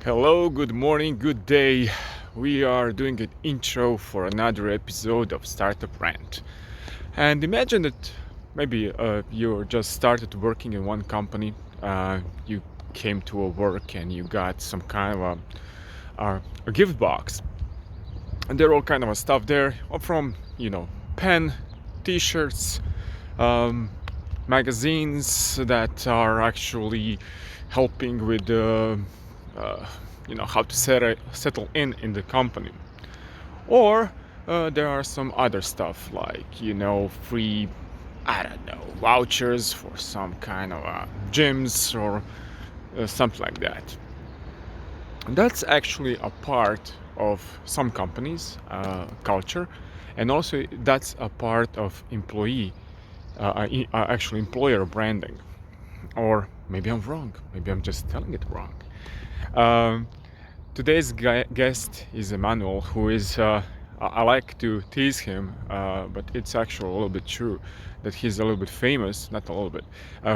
Hello, good morning, good day. We are doing an intro for another episode of Startup Rant. And imagine that maybe you just started working in one company. You came to a work and you got some kind of a gift box. And there are all kind of stuff there from, pen, t-shirts, um, magazines that are actually helping with uh, how to settle in the company, or there are some other stuff like free, I don't know, vouchers for some kind of gyms or something like that. That's actually a part of some companies culture, and also that's a part of actually employer branding. Or maybe I'm wrong, maybe I'm just telling it wrong. um, Today's guest is Emanuel, who is I like to tease him, but it's actually a little bit true that he's a little bit famous, not a little bit,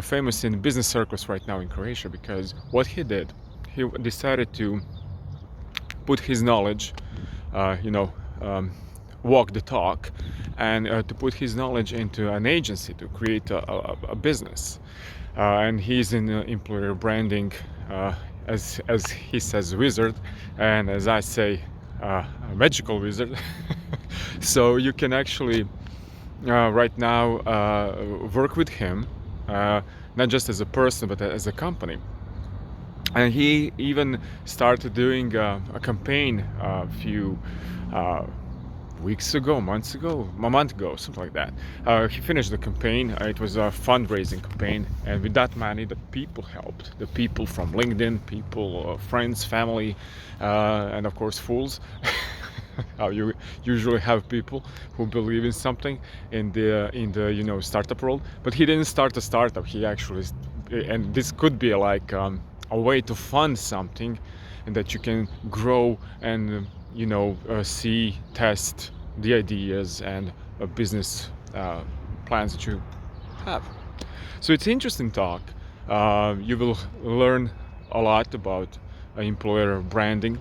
famous in business circles right now in Croatia, because what he did, he decided to put his knowledge, uh, you know, um, walk the talk, and to put his knowledge into an agency to create a business. And he's in employer branding, as he says, wizard, and as I say, a magical wizard. So you can actually right now work with him, not just as a person but as a company. And he even started doing a campaign a few weeks ago, a month ago, something like that. He finished the campaign. It was a fundraising campaign, and with that money, the people helped. The people from LinkedIn, people, friends, family, and of course, fools. How you usually have people who believe in something in the startup world. But he didn't start a startup. He actually, and this could be like a way to fund something, and that you can grow and see, test the ideas and business plans that you have. So it's interesting talk. You will learn a lot about employer branding,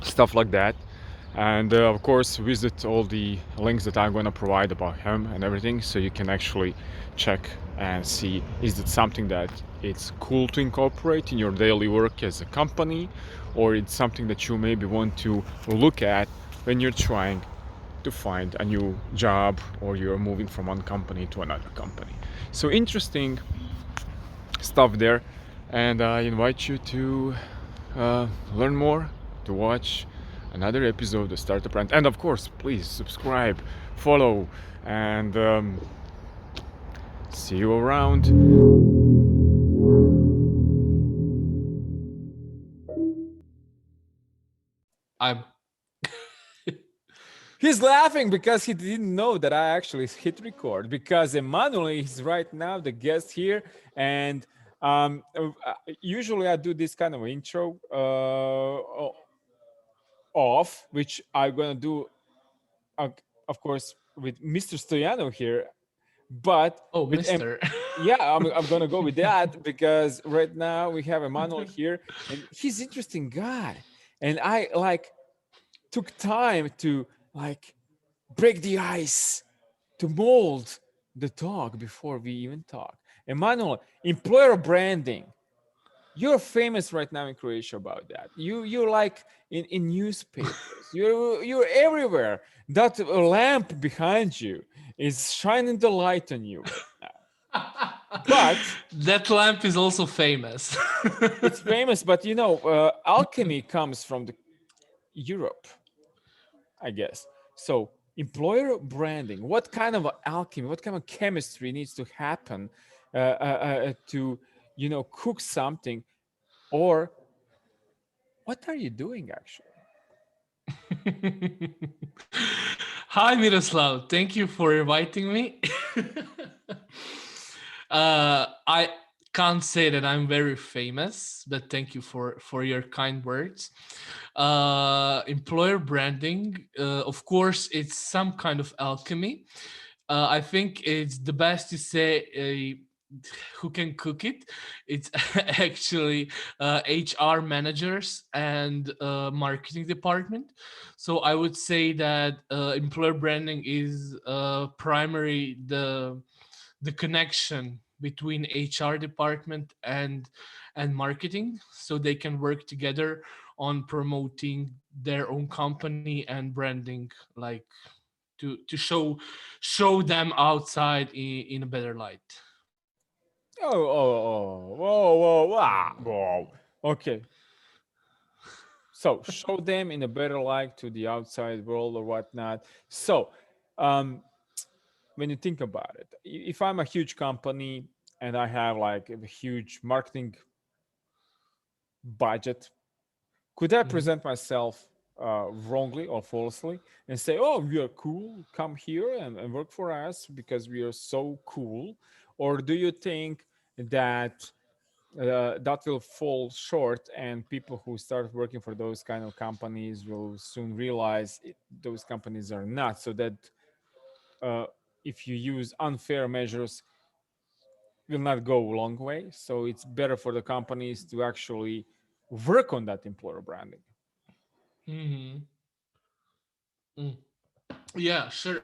stuff like that. And of course, visit all the links that I'm going to provide about him and everything, so you can actually check and see, is it something that it's cool to incorporate in your daily work as a company, or it's something that you maybe want to look at when you're trying to find a new job, or you're moving from one company to another company. So interesting stuff there, and I invite you to learn more, to watch another episode of StartUp, and of course, please subscribe, follow, and see you around. I'm He's laughing because he didn't know that I actually hit record, because Emanuel is right now the guest here. And usually I do this kind of intro off, which I'm going to do, uh, of course, with Mr. Stojanov here. But with Mister. yeah, I'm going to go with that because right now we have Emanuel here, and he's interesting guy. And I took time to break the ice, to mold the talk before we even talk. Emanuel, employer branding. You're famous right now in Croatia about that. You're like in newspapers. You're everywhere. That lamp behind you is shining the light on you right now. But That lamp is also famous. it's famous. But alchemy comes from the Europe, I guess. So employer branding, what kind of alchemy, what kind of chemistry needs to happen to, cook something, or what are you doing actually? Hi, Miroslav. Thank you for inviting me. I can't say that I'm very famous, but thank you for your kind words. Employer branding, of course, it's some kind of alchemy. I think it's the best to say who can cook it. It's actually HR managers and marketing department. So I would say that employer branding is primary the connection between HR department and marketing, so they can work together on promoting their own company and branding, like to show them outside in a better light. Whoa. Okay, so show them in a better light to the outside world or whatnot. So, um, when you think about it, if I'm a huge company and I have like a huge marketing budget, could I Mhm. present myself wrongly or falsely and say, "Oh, we are cool. Come here and work for us because we are so cool"? Or do you think that that will fall short, and people who start working for those kind of companies will soon realize those companies are not, so that uh, if you use unfair measures will not go a long way. So it's better for the companies to actually work on that employer branding. Mhm. Mm. Yeah, sure.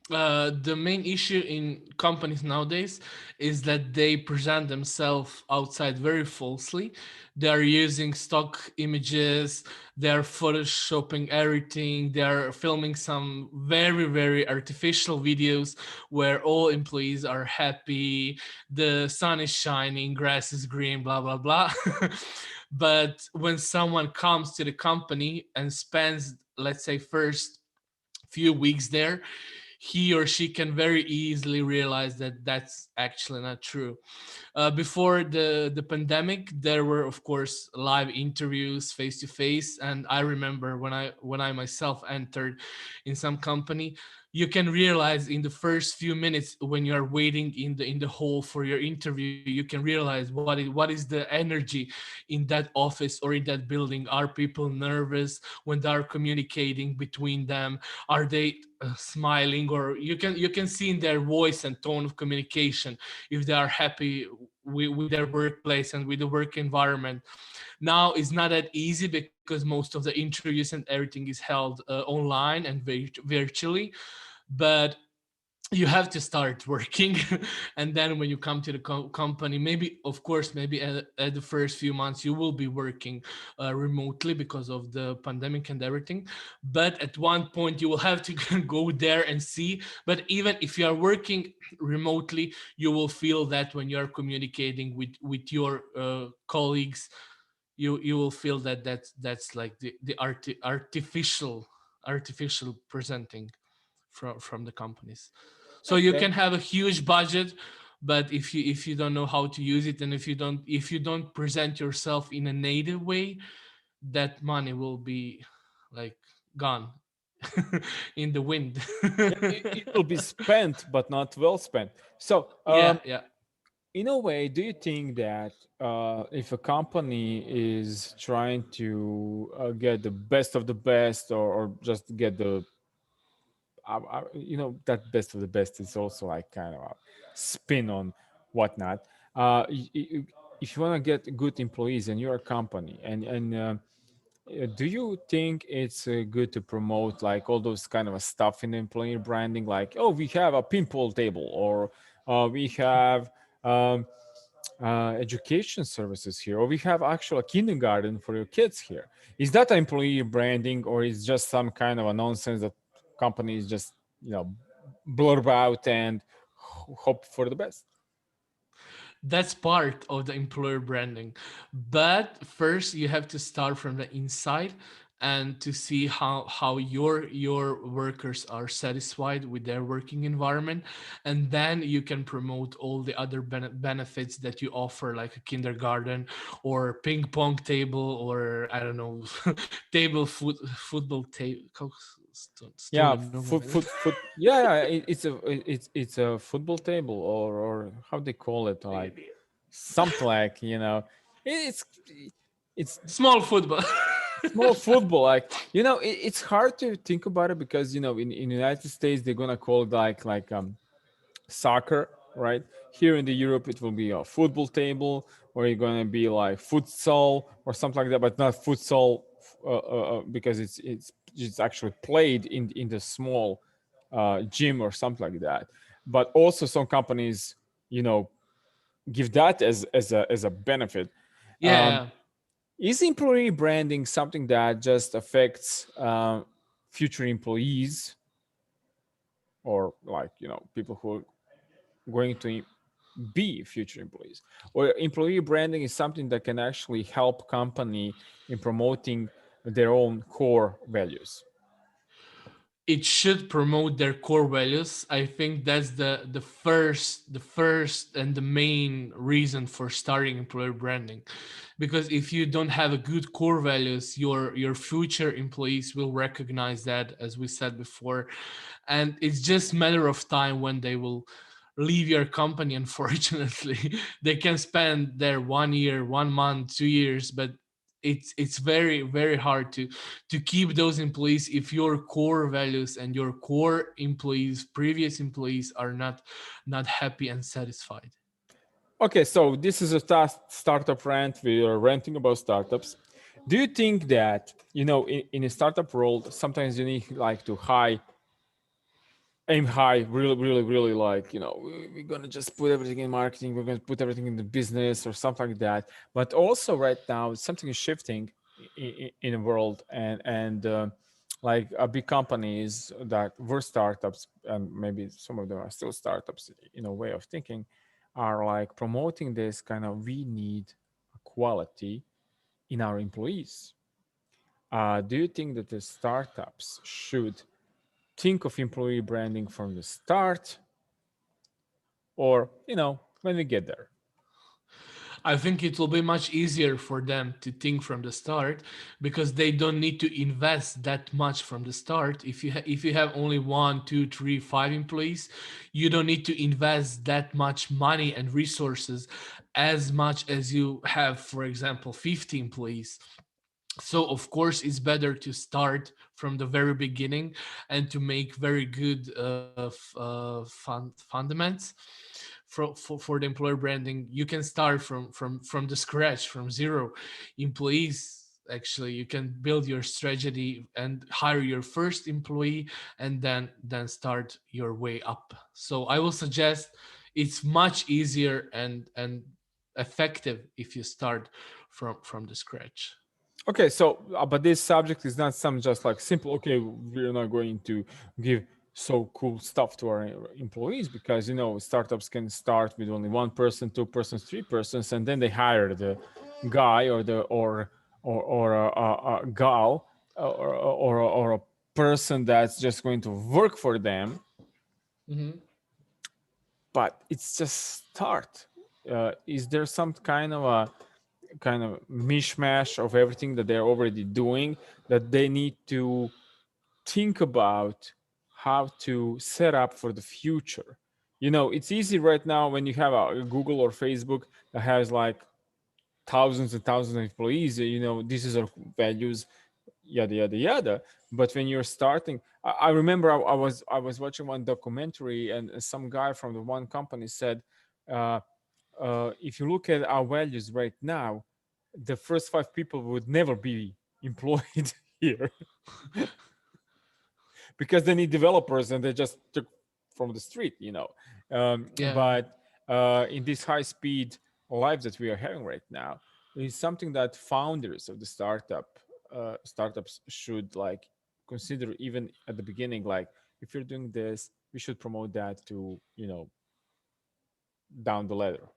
The main issue in companies nowadays is that they present themselves outside very falsely. They are using stock images, they are photoshopping everything, they are filming some very, very artificial videos where all employees are happy, the sun is shining, grass is green, blah, blah, blah. But when someone comes to the company and spends, let's say, first few weeks there, he or she can very easily realize that that's actually not true. Before the pandemic, there were of course live interviews face to face, and I remember when I myself entered in some company, you can realize in the first few minutes when you are waiting in the hall for your interview, you can realize what is the energy in that office or in that building. Are people nervous when they are communicating between them? Are they smiling? Or you can see in their voice and tone of communication if they are happy with their workplace and with the work environment. Now it's not that easy because most of the interviews and everything is held online and virtually, but you have to start working. And then when you come to the company, maybe of course maybe at the first few months you will be working remotely because of the pandemic and everything, but at one point you will have to go there and see. But even if you are working remotely, you will feel that when you are communicating with your colleagues, you will feel that that's like the artificial presenting from the companies. So you Okay. can have a huge budget, but if you don't know how to use it, and if you don't present yourself in a native way, that money will be like gone in the wind. Yeah, it will be spent, but not well spent. So, Yeah, yeah. in a way, do you think that if a company is trying to get the best of the best, or just get the that best of the best is also like kind of a spin on whatnot. If you want to get good employees and you're a company, and do you think it's good to promote like all those kind of stuff in employer branding, like, oh, we have a pinball table, or we have um, education services here, or we have actual kindergarten for your kids here? Is that employee branding, or is just some kind of a nonsense that companies just blurb out and hope for the best? That's part of the employer branding. But first you have to start from the inside and to see how your workers are satisfied with their working environment, and then you can promote all the other benefits that you offer, like a kindergarten or ping pong table, or I don't know, table football table. Yeah, yeah, it's a football table, or how they call it, like something like, it's it's Small football. small football, like, it's hard to think about it because in United States they're gonna call it like soccer, right? Here in the Europe, it will be a football table, or you're going to be like futsal or something like that, but not futsal because it's actually played in the small gym or something like that. But also some companies, you know, give that as a benefit. Um, Yeah. is employee branding something that just affects future employees, or like people who are going to be future employees, or employee branding is something that can actually help company in promoting their own core values? It should promote their core values. I think that's the first and the main reason for starting employer branding, because if you don't have a good core values, your future employees will recognize that, as we said before, and it's just matter of time when they will leave your company. Unfortunately, they can spend there 1 year, 1 month, 2 years, but it's very very hard to keep those employees if your core values and your core employees, previous employees, are not happy and satisfied. Okay, so this is a startup rant. We are ranting about startups. Do you think that in a startup world sometimes you need like to aim high, really, really, really, like we're gonna just put everything in marketing, we're gonna put everything in the business or something like that. But also right now something is shifting in the world, and like big companies that were startups, and maybe some of them are still startups in a way of thinking, are like promoting this kind of, we need quality in our employees. Do you think that the startups should think of employee branding from the start, or when we get there? I think it will be much easier for them to think from the start, because they don't need to invest that much from the start. If you have only one, two, three, 5 employees, you don't need to invest that much money and resources as much as you have, for example, 50 employees. So of course it's better to start from the very beginning and to make very good fundaments for the employer branding. You can start from the scratch, from zero employees. Actually, you can build your strategy and hire your first employee, and then start your way up. So I will suggest it's much easier and effective if you start from the scratch. Okay, so but this subject is not some just like simple, okay, we're not going to give so cool stuff to our employees, because startups can start with only one person, two persons, three persons, and then they hire the guy or the or a gal, or a person that's just going to work for them. Mhm. But it's just start. Is there some kind of mishmash of everything that they're already doing, that they need to think about how to set up for the future? It's easy right now when you have a Google or Facebook that has like thousands and thousands of employees. This is our values, yada yada yada. But when you're starting, I remember I was watching one documentary, and some guy from the one company said, uh, if you look at our values right now, the first five people would never be employed here, because they need developers and they just took from the street. Yeah. But in this high speed life that we are having right now, is something that founders of the startups should like consider even at the beginning. Like, if you're doing this, we should promote that to down the ladder.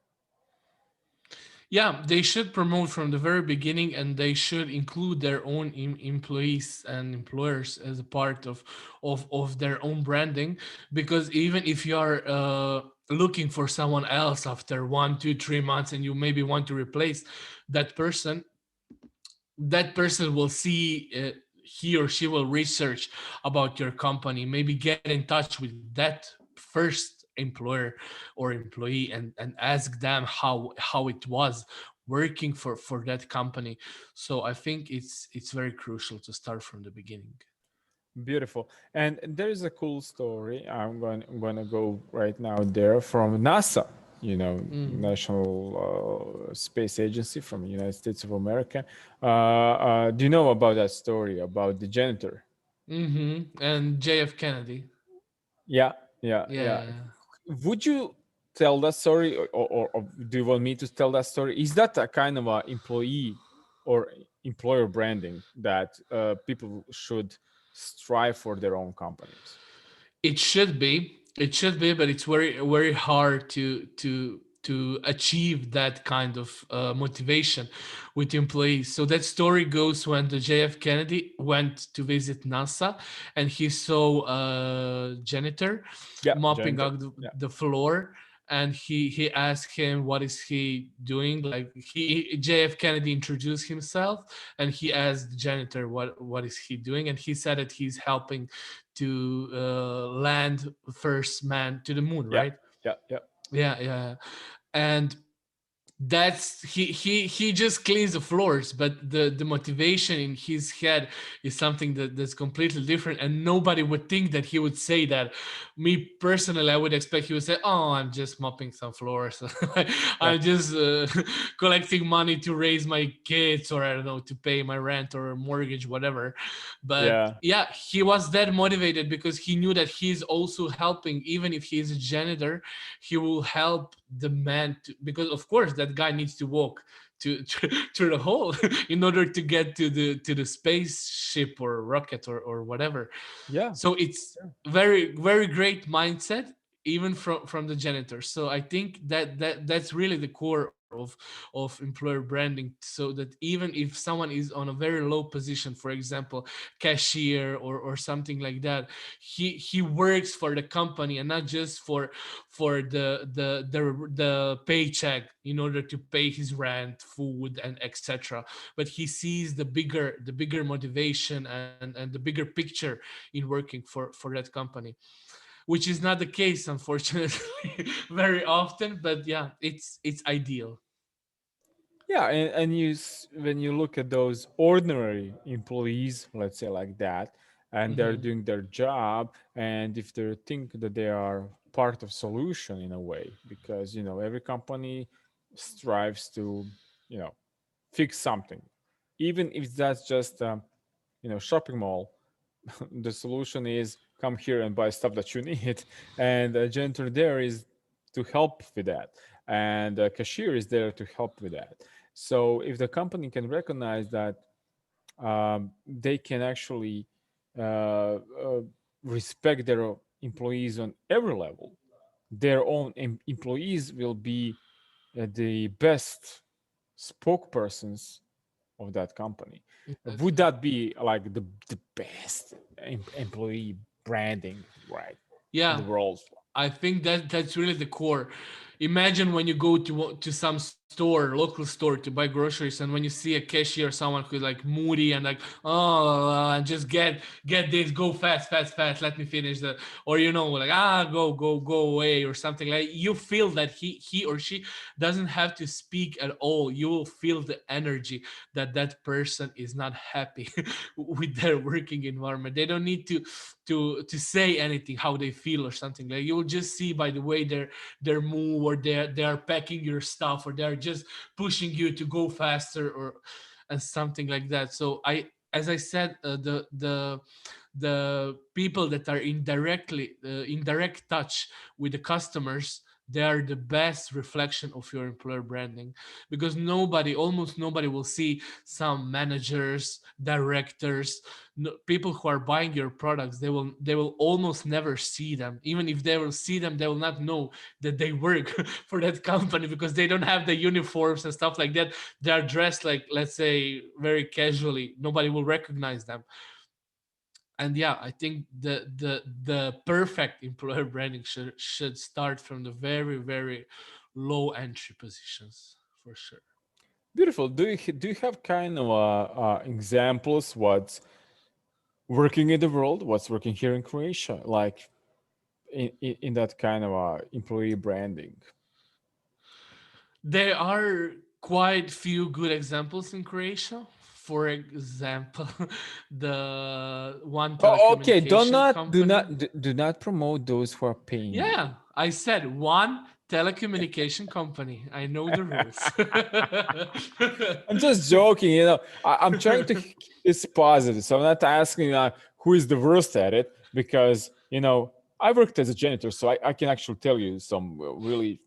Yeah, they should promote from the very beginning, and they should include their own employees and employers as a part of their own branding. Because even if you are looking for someone else after 1, 2, 3 months, and you maybe want to replace that person, that person will see, he or she will research about your company, maybe get in touch with that first employer or employee, and ask them how it was working for that company. So I think it's very crucial to start from the beginning. Beautiful. And there is a cool story. I'm going to go right now there from NASA, Mm. National Space Agency from the United States of America. Do you know about that story about the janitor? And JF Kennedy. Yeah, yeah, yeah. Yeah. Would you tell that story, or do you want me to tell that story? Is that a kind of a employee or employer branding that people should strive for their own companies? It should be. It should be, but it's very very hard to achieve that kind of motivation with employees. So that story goes when the JF Kennedy went to visit NASA, and he saw a janitor Yeah, mopping janitor. out Yeah, the floor, and he asked him what is he doing. Like he JF Kennedy introduced himself, and he asked the janitor what is he doing, and he said that he's helping to land first man to the moon, yeah, right? yeah, yeah, Yeah. And that's he just cleans the floors, but the motivation in his head is something that's completely different, and nobody would think that he would say that. Me personally, I would expect he would say, oh, I'm just mopping some floors. yeah, I'm just collecting money to raise my kids, or I don't know, to pay my rent or mortgage, whatever. But yeah, yeah, he was that motivated because he knew that he's also helping. Even if he's a janitor, he will help the man to, because of course that guy needs to walk to the hole in order to get to the spaceship or rocket or whatever. yeah. So it's very very great mindset, even from the janitor. So I think that's really the core of employer branding, so that even if someone is on a very low position, for example cashier or something like that, he works for the company and not just for the paycheck in order to pay his rent, food, and etc. But he sees the bigger motivation and the bigger picture in working for that company, which is not the case, unfortunately, very often. But yeah, it's ideal. Yeah, and when you look at those ordinary employees, let's say like that, and they're Hmm. doing their job, and if they think that they are part of solution in a way, because every company strives to you know fix something, even if that's just shopping mall. The solution is come here and buy stuff that you need, and a janitor there is to help with that, and a cashier is there to help with that. So if the company can recognize that, they can actually respect their employees on every level, their own employees will be the best spokespersons of that company. Would Exactly. that be like the best employee branding, right, in the Yeah, world? I think that's really the core. Imagine when you go to some store, local store, to buy groceries, and when you see a cashier, someone who's like moody and like, oh, and just get this, go fast, fast, fast, let me finish the, or like, go away or something. Like, you feel that he or she doesn't have to speak at all. You will feel the energy that that person is not happy with their working environment. They don't need to say anything how they feel or something. Like, you'll just see by the way their move, or they are packing your stuff, or they're just pushing you to go faster, or and something like that. So as I said, the people that are in direct touch with the customers, they are the best reflection of your employer branding, because almost nobody will see some managers, directors, no, people who are buying your products. They will almost never see them. Even if they will see them, they will not know that they work for that company, because they don't have the uniforms and stuff like that. They are dressed like, let's say, very casually. Nobody will recognize them. And yeah, I think the perfect employer branding should start from the very very low entry positions, for sure. Beautiful. Do you have kind of examples what's working in the world, what's working here in Croatia, like in that kind of employee branding? There are quite few good examples in Croatia. for example, the one Oh, okay. Do telecommunication not, do company. not, do not promote those who are paying you. Yeah, I said one telecommunication company. I know the rules. I'm just joking. I'm trying to keep this positive. So I'm not asking who is the worst at it because, I worked as a janitor, so I can actually tell you some really,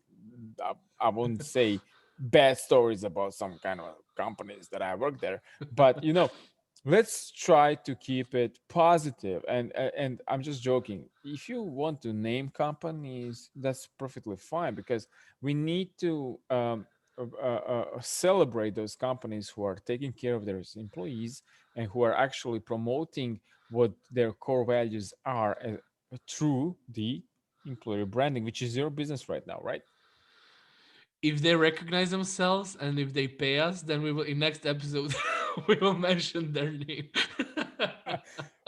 I wouldn't say bad stories about some kind of companies that I worked there. But, let's try to keep it positive. And I'm just joking. If you want to name companies, that's perfectly fine because we need to celebrate those companies who are taking care of their employees and who are actually promoting what their core values are through the employer branding, which is your business right now, right? If they recognize themselves and if they pay us, then we will in next episode we will mention their name.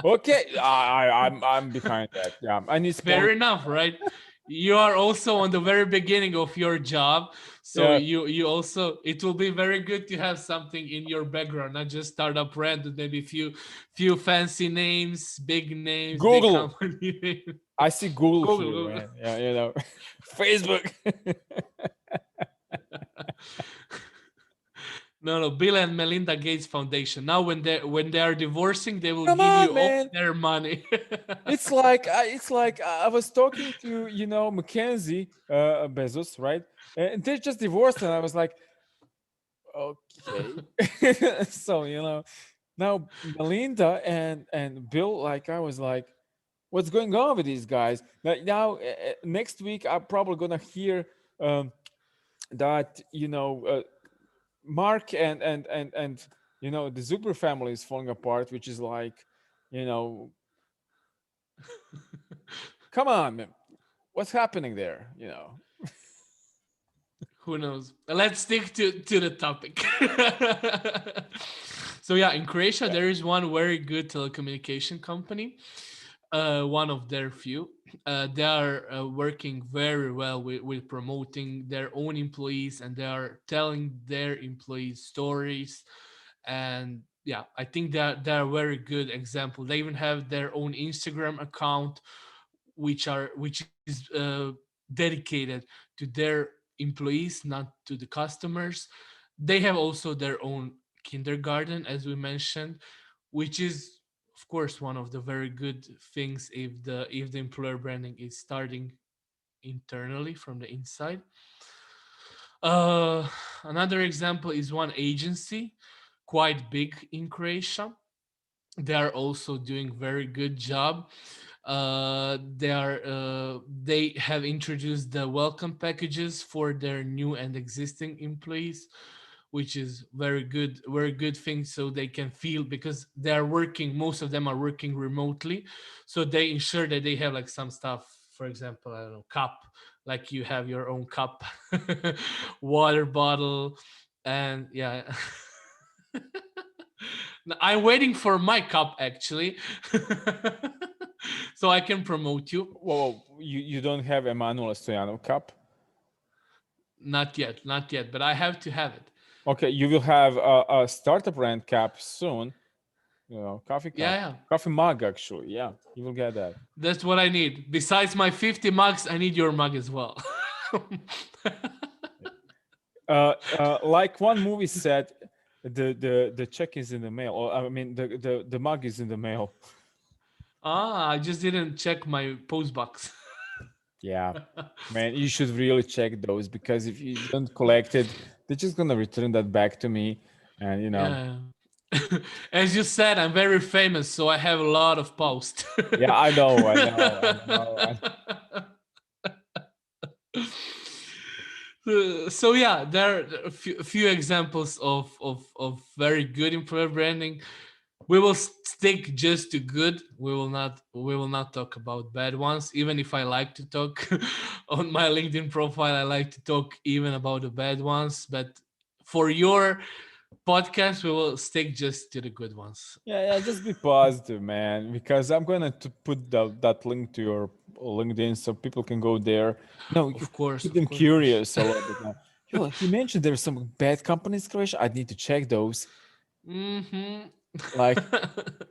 Okay, I'm behind that. Yeah, I need Fair sponsors. enough, right? You are also on the very beginning of your job, so Yeah, you also it will be very good to have something in your background, not just startup brand, but maybe few fancy names, big names, big Google. company names. I see Google Google, here, Google. man. Yeah, Facebook. No, no, Bill and Melinda Gates Foundation. Now, when they are divorcing, they will Come give you on, all man. their money. It's like I was talking to Mackenzie Bezos, right? And they just divorced, and I was like, okay. So now Melinda and Bill, like I was like, what's going on with these guys? Now next week I'm probably gonna hear that Mark and the Zuber family is falling apart, which is like, you know, come on, man. What's happening there? Who knows? Let's stick to the topic. So yeah, in Croatia Yeah. there is one very good telecommunication company. One of their few. They are working very well with promoting their own employees, and they are telling their employees stories. And yeah, I think that they're a very good example. They even have their own Instagram account, which is dedicated to their employees, not to the customers. They have also their own kindergarten, as we mentioned, which is of course one of the very good things if the employer branding is starting internally from the inside. Another example is one agency, quite big in Croatia. They are also doing very good job. They have introduced the welcome packages for their new and existing employees, which is very good thing, so they can feel, because they are working, most of them are working remotely, so they ensure that they have like some stuff, for example, I don't know, cup, like you have your own cup, water bottle, and yeah. I'm waiting for my cup actually, so I can promote you. Well, you don't have Emanuel Stojanov cup. Not yet, not yet, but I have to have it. Okay, you will have a startup brand cap soon. Coffee Yeah, cup, yeah. coffee mug. Actually, yeah, you will get that. That's what I need. Besides my 50 mugs, I need your mug as well. Like one movie said, the check is in the mail, or I mean, the mug is in the mail. I just didn't check my post box. Yeah, man, you should really check those because if you don't collect it, they're just gonna return that back to me, and Yeah. As you said, I'm very famous, so I have a lot of posts. yeah, I know, I know, I know. So yeah, there are a few examples of very good employer branding. We will stick just to good. We will not talk about bad ones, even if I like to talk on my LinkedIn profile. I like to talk even about the bad ones, but for your podcast we will stick just to the good ones. Yeah, just be positive, man. Because I'm gonna to put that link to your LinkedIn so people can go there. No, you Of course, keep of them course, of course. curious a little bit now. He mentioned there's some bad companies, Croatia. I need to check those. Mm-hmm. Like,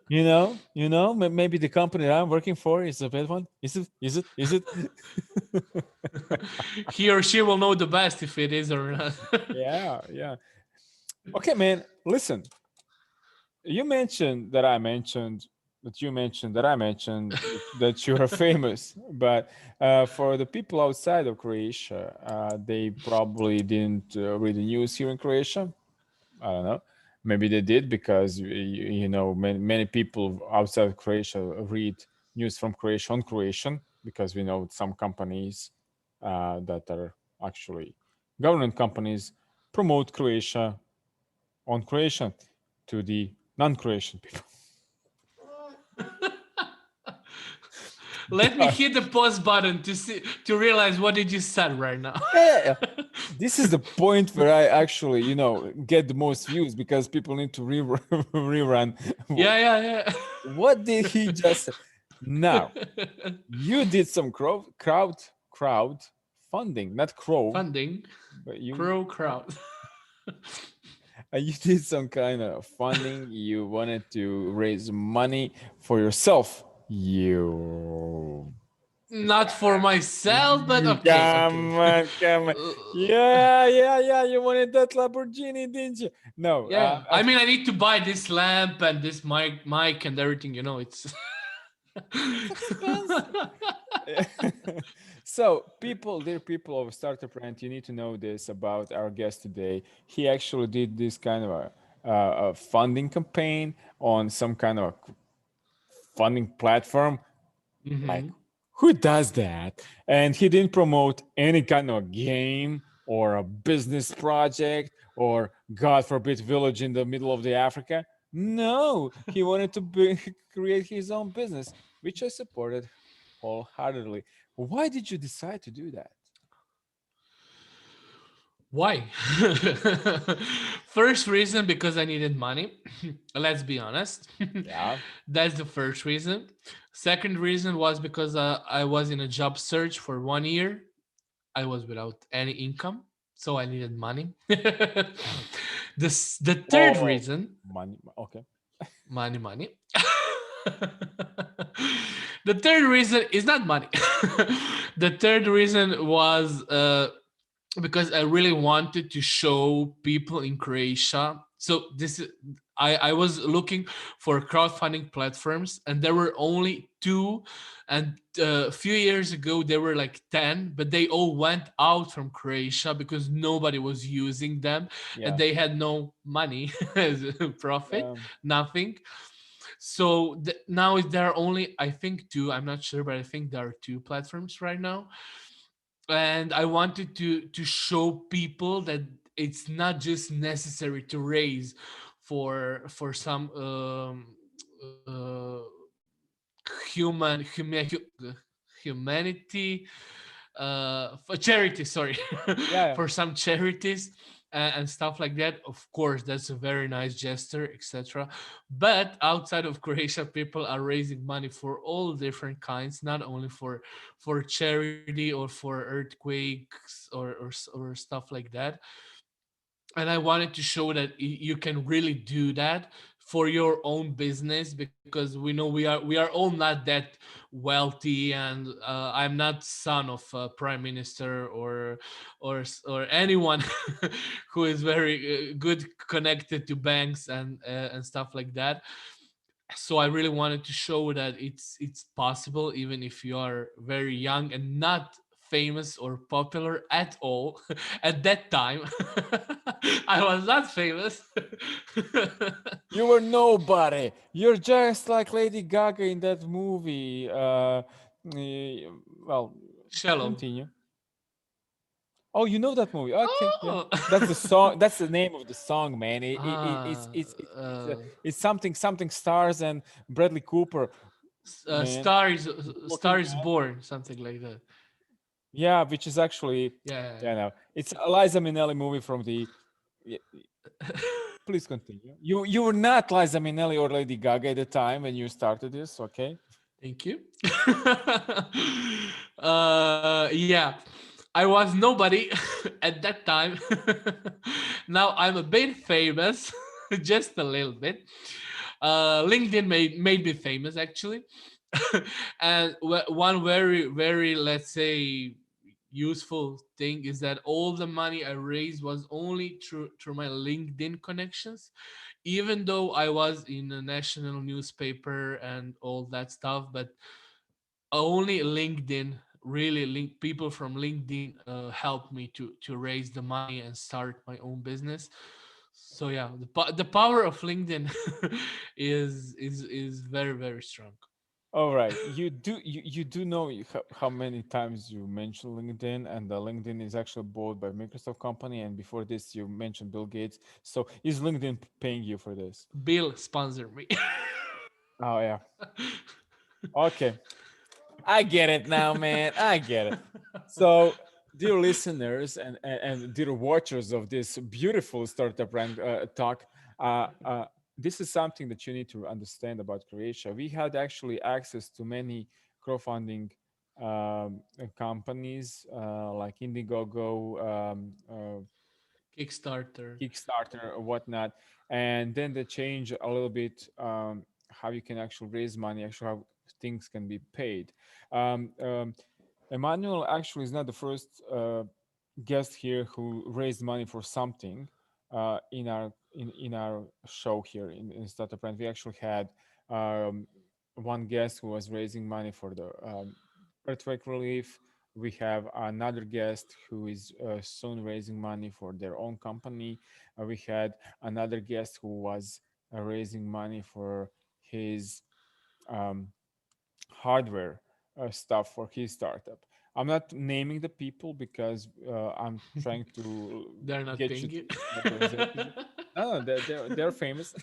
maybe the company that I'm working for is a bad one. Is it? Is it? Is it? He or she will know the best if it is or not. Yeah, yeah. Okay, man. Listen, you mentioned that I mentioned that you mentioned that I mentioned that you are famous, but for the people outside of Croatia, they probably didn't read the news here in Croatia. I don't know. Maybe they did because many people outside of Croatia read news from Croatia on Croatian because we know some companies that are actually government companies promote Croatia on Croatian to the non-Croatian people. Let me But hit the pause button to realize what did you said right now. yeah, this is the point where I actually, get the most views because people need to rerun. Yeah. What did he just say? Now, you did some crowd funding, not crow, Funding, but you crow crowd. you did some kind of funding. You wanted to raise money for yourself. You Not for myself, but okay, okay. come on, come on. Yeah, yeah, yeah. You wanted that Lamborghini, didn't you? No, Yeah, I mean, I need to buy this lamp and this mic and everything. It's. it's expensive. So, dear people of Startup Rant, you need to know this about our guest today. He actually did this kind of a funding campaign on some kind of funding platform. Like, Mhm. who does that? And he didn't promote any kind of game or a business project or, God forbid, village in the middle of the Africa. No, he wanted to create his own business, which I supported wholeheartedly. Why did you decide to do that? Why? First reason, because I needed money. Let's be honest. Yeah. That's the first reason. Second reason was because I was in a job search for 1 year. I was without any income, so I needed money. The Oh, third reason, money. Okay. money. The third reason is not money. The third reason was because I really wanted to show people in Croatia. So this is I was looking for crowdfunding platforms, and there were only two. And a few years ago, there were like 10, but they all went out from Croatia because nobody was using them, and Yeah. they had no money as a profit, Yeah. nothing. So now there are only, I think, two. I'm not sure, but I think there are two platforms right now, and I wanted to show people that it's not just necessary to raise for some humanity, for charity, sorry, Yeah. for some charities and stuff like that. Of course, that's a very nice gesture, etc. But outside of Croatia, people are raising money for all different kinds, not only for charity or for earthquakes or stuff like that. And I wanted to show that you can really do that for your own business, because we know we are all not that wealthy, and I'm not son of a prime minister or anyone who is very good connected to banks and stuff like that. So I really wanted to show that it's possible even if you are very young and not famous or popular at all. At that time I was not famous. You were nobody. You're just like Lady Gaga in that movie. Well, Shallow. continue. Oh, you know that movie? Okay, yeah. Oh. That's the song. That's the name of the song, man. Ah, It's something stars and Bradley Cooper, man. Star is Looking man. born, something like that. Yeah, which is actually, Yeah. yeah, no, it's Liza Minnelli movie from the. Yeah, please continue. You were not Liza Minnelli or Lady Gaga at the time when you started this, okay? Thank you. Yeah, I was nobody at that time. Now I'm a bit famous. just a little bit. LinkedIn made me famous actually, and one very, let's say, useful thing is that all the money I raised was only through my LinkedIn connections, even though I was in a national newspaper and all that stuff. But only LinkedIn, really, people from LinkedIn helped me to raise the money and start my own business. So yeah, the power of LinkedIn is very strong. All right, you do know how many times you mentioned LinkedIn, and the LinkedIn is actually bought by Microsoft company, and before this you mentioned Bill Gates. So is LinkedIn paying you for this? Bill sponsor me. Oh yeah. Okay, I get it now, man. I get it. So, dear listeners and dear watchers of this beautiful startup rank talk, uh, uh, this is something that you need to understand about Croatia. We had actually access to many crowdfunding companies like Indiegogo, Kickstarter. Kickstarter, or whatnot, and then they change a little bit how you can actually raise money, actually how things can be paid. Um, um, Emmanuel actually is not the first guest here who raised money for something in our show here in Startup Brand. We actually had um, one guest who was raising money for the earthquake relief. We have another guest who is soon raising money for their own company. We had another guest who was raising money for his um, hardware stuff for his startup. I'm not naming the people because I'm trying to They're not get paying you you. to know the exact people. No, they're famous.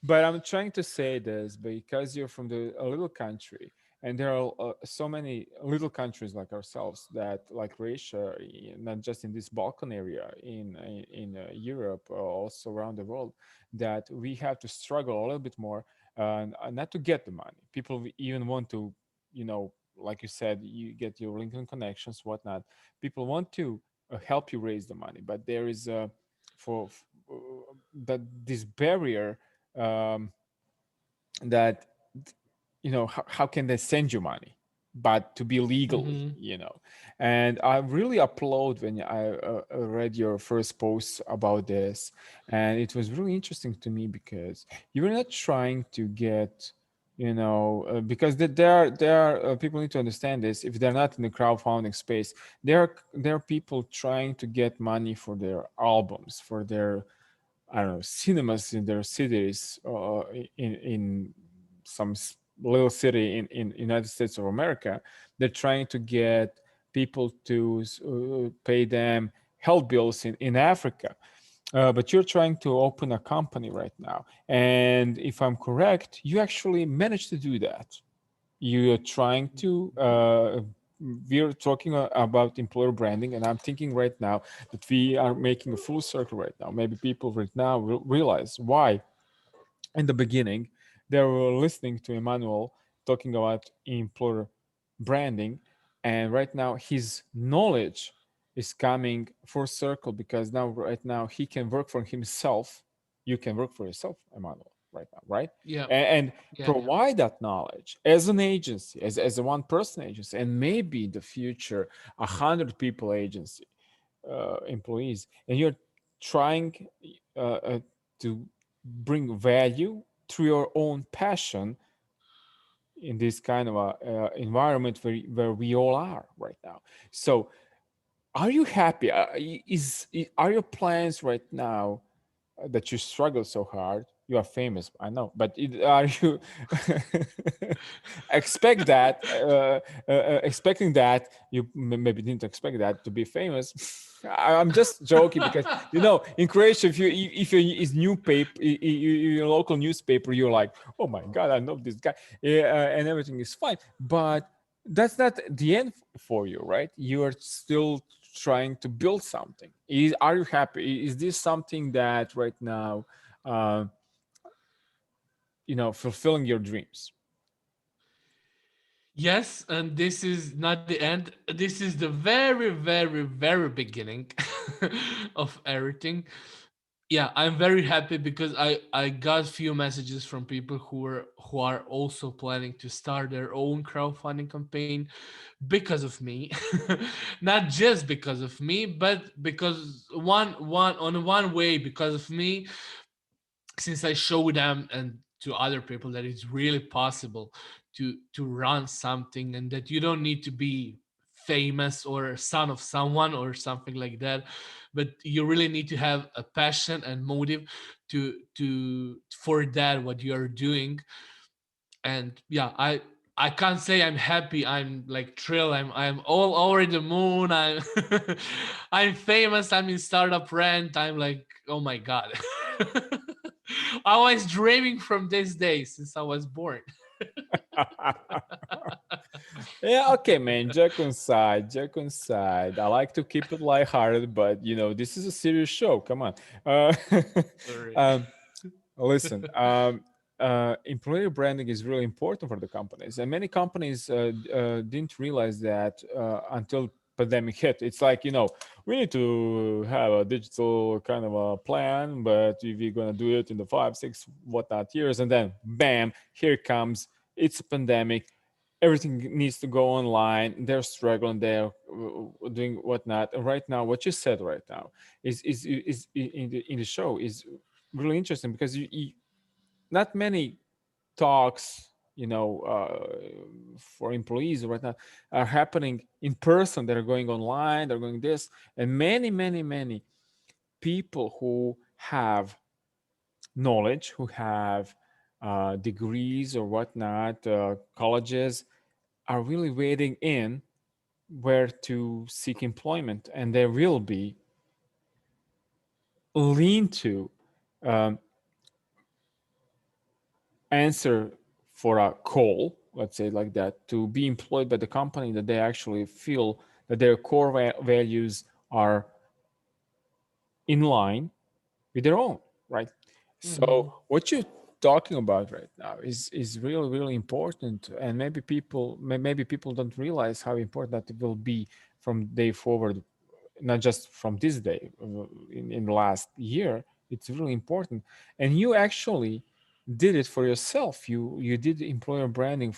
But I'm trying to say this because you're from a little country, and there are so many little countries like ourselves that, like Croatia, not just in this Balkan area, in Europe, also around the world, that we have to struggle a little bit more, not to get the money. People even want to, like you said, you get your LinkedIn connections, whatnot. People want to help you raise the money, but there is for that this barrier, um, that how can they send you money but to be legally, Hmm. and I really applaud when I read your first post about this, and it was really interesting to me because you were not trying to get, because there are people need to understand this. If they're not in the crowdfunding space, there are people trying to get money for their albums, for their, I don't know, cinemas in their cities, in some little city in United States of America. They're trying to get people to pay them health bills in Africa. But you're trying to open a company right now. And if I'm correct, you actually managed to do that. You're trying to we're talking about employer branding, and I'm thinking right now that we are making a full circle right now. Maybe people right now will realize why in the beginning they were listening to Emmanuel talking about employer branding, and right now his knowledge is coming full circle because now right now he can work for himself. You can work for yourself, Emmanuel, right now, right? Yeah, And yeah. provide that knowledge as an agency, as a one person agency, and maybe in the future 100 people agency, employees, and you're trying to bring value through your own passion in this kind of a environment where we all are right now. So are you happy? Are your plans right now that you struggle so hard? You are famous, I know, but are you expect that expecting that you maybe didn't expect that to be famous? I'm just joking because in Croatia, if you is new paper, your local newspaper, you're like, oh my god, I know this guy, and everything is fine. But that's not the end for you, right? You are still trying to build something. Are you happy? Is this something that right now, uh, fulfilling your dreams? Yes, and this is not the end. This is the very beginning of everything. Yeah, I'm very happy because I got few messages from people who are also planning to start their own crowdfunding campaign because of me. Not just because of me, but because one way because of me, since I show them and to other people that it's really possible to run something, and that you don't need to be famous or son of someone or something like that, but you really need to have a passion and motive to for that what you are doing. And yeah, I can't say I'm happy, I'm like thrilled, I'm all over the moon, I'm I'm famous, I'm in startup rant, I'm like, oh my god. I was dreaming from this day since I was born. Yeah, okay, man. Joke on side, joke on side. I like to keep it lighthearted, but this is a serious show. Come on. Sorry. Um, listen, employer branding is really important for the companies, and many companies didn't realize that until pandemic hit. It's like we need to have a digital kind of a plan, but if you're gonna do it in the 5, 6 whatnot years, and then bam, here comes it's a pandemic. Everything needs to go online. They're struggling. They're doing whatnot. And right now, what you said right now is in the show is really interesting because not many talks for employees right now are happening in person. They're going online, they're going this, and many people who have knowledge, who have degrees or whatnot, colleges, are really waiting in where to seek employment, and they will be lean to um, answer for a call, let's say like that, to be employed by the company that they actually feel that their core values are in line with their own, right? Hmm. So what you're talking about right now is really really important, and maybe people don't realize how important that it will be from day forward, not just from this day, in the last year. It's really important, and you actually did it for yourself. You did employer branding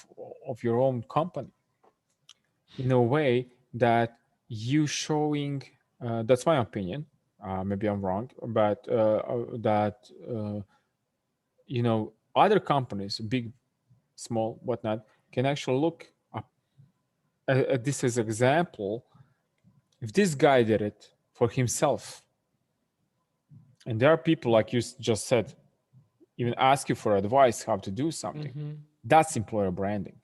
of your own company in a way that you showing. That's my opinion. Maybe I'm wrong, but that other companies, big, small, whatnot, can actually look up at this as example. If this guy did it for himself, and there are people like you just said, even ask you for advice how to do something. Hmm. That's employer branding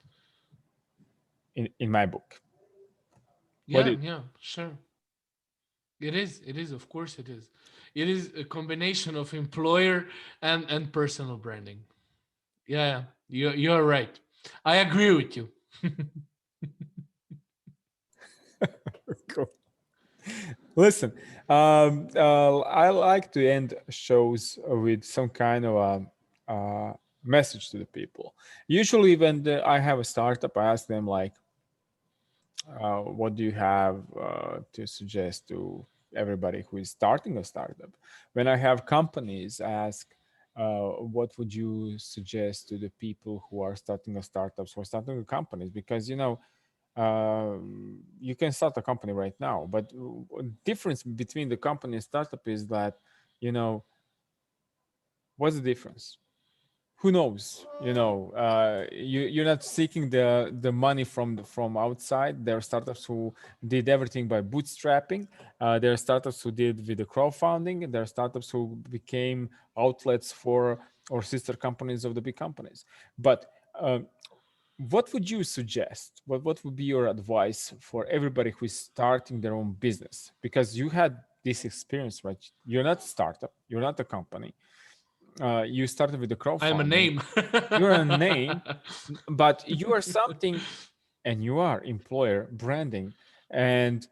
in my book. What do Yeah, you yeah, sure. It is. It is. Of course, it is. It is a combination of employer and personal branding. Yeah, yeah. You're right. I agree with you. cool. Listen, I like to end shows with some kind of message to the people. Usually, when I have a startup, I ask them like, what do you have to suggest to everybody who is starting a startup? When I have companies ask, what would you suggest to the people who are starting a startups or starting a companies? Because you can start a company right now, but difference between the company and startup is that you know what's the difference. Who knows, you're not seeking the money from outside. There are startups who did everything by bootstrapping. There are startups who did with the crowdfunding. There are startups who became outlets for or sister companies of the big companies. But what would you suggest? What would be your advice for everybody who is starting their own business? Because you had this experience, right? You're not a startup, you're not a company. You started with the I'm a crowdfunding. name. You're a name, but you are something, and you are employer branding. And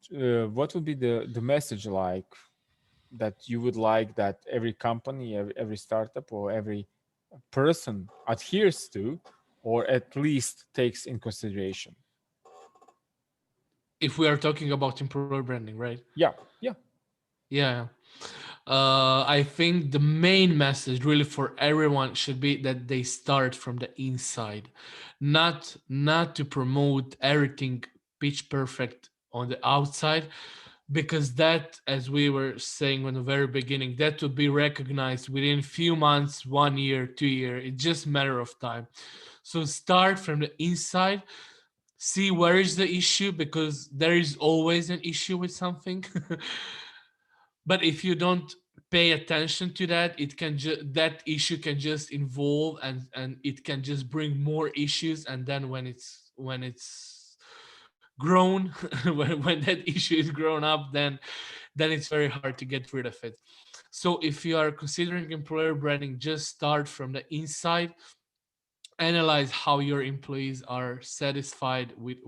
what would be the message like that you would like that every company, every startup, or every person adheres to, or at least takes in consideration? If we are talking about employer branding, right? Yeah, yeah. Yeah. I think the main message really for everyone should be that they start from the inside, not to promote everything pitch perfect on the outside, because that, as we were saying in the very beginning, that would be recognized within few months, 1 year, 2 year. It's just a matter of time. So start from the inside, see where is the issue, because there is always an issue with something. But if you don't pay attention to that, it can that issue can just evolve, and it can just bring more issues, and then when it's grown, when that issue is grown up, then it's very hard to get rid of it. So if you are considering employer branding, just start from the inside, analyze how your employees are satisfied with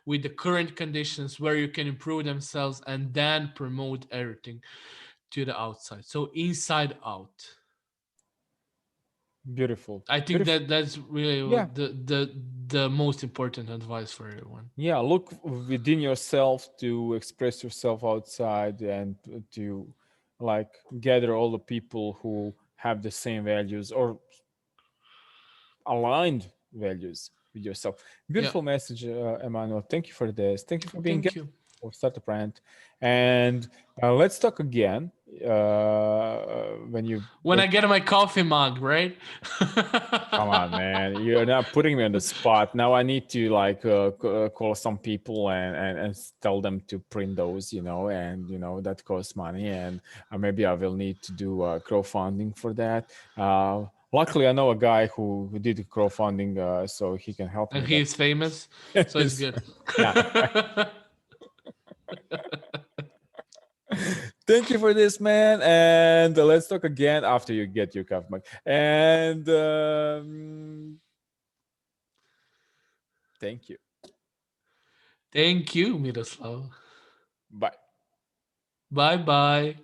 the current conditions, where you can improve themselves, and then promote everything to the outside. So inside out. Beautiful. I think Beautiful. that that's really Yeah. the most important advice for everyone. Yeah, look within yourself to express yourself outside, and to like gather all the people who have the same values or aligned values with yourself. Yeah. Beautiful message, Emmanuel. Thank you for this. Thank you for being Thank guest you. of Startup Rant. And let's talk again when you When I get my coffee mug, right? come on, man. You're not putting me on the spot. Now I need to like call some people and tell them to print those, and that costs money. And maybe I will need to do crowdfunding for that. Luckily, I know a guy who did crowdfunding, so he can help me And with he is famous, that. so it's good. Yeah. Thank you for this, man. And let's talk again after you get your coffee mug. And thank you. Thank you, Miroslav. Bye. Bye bye.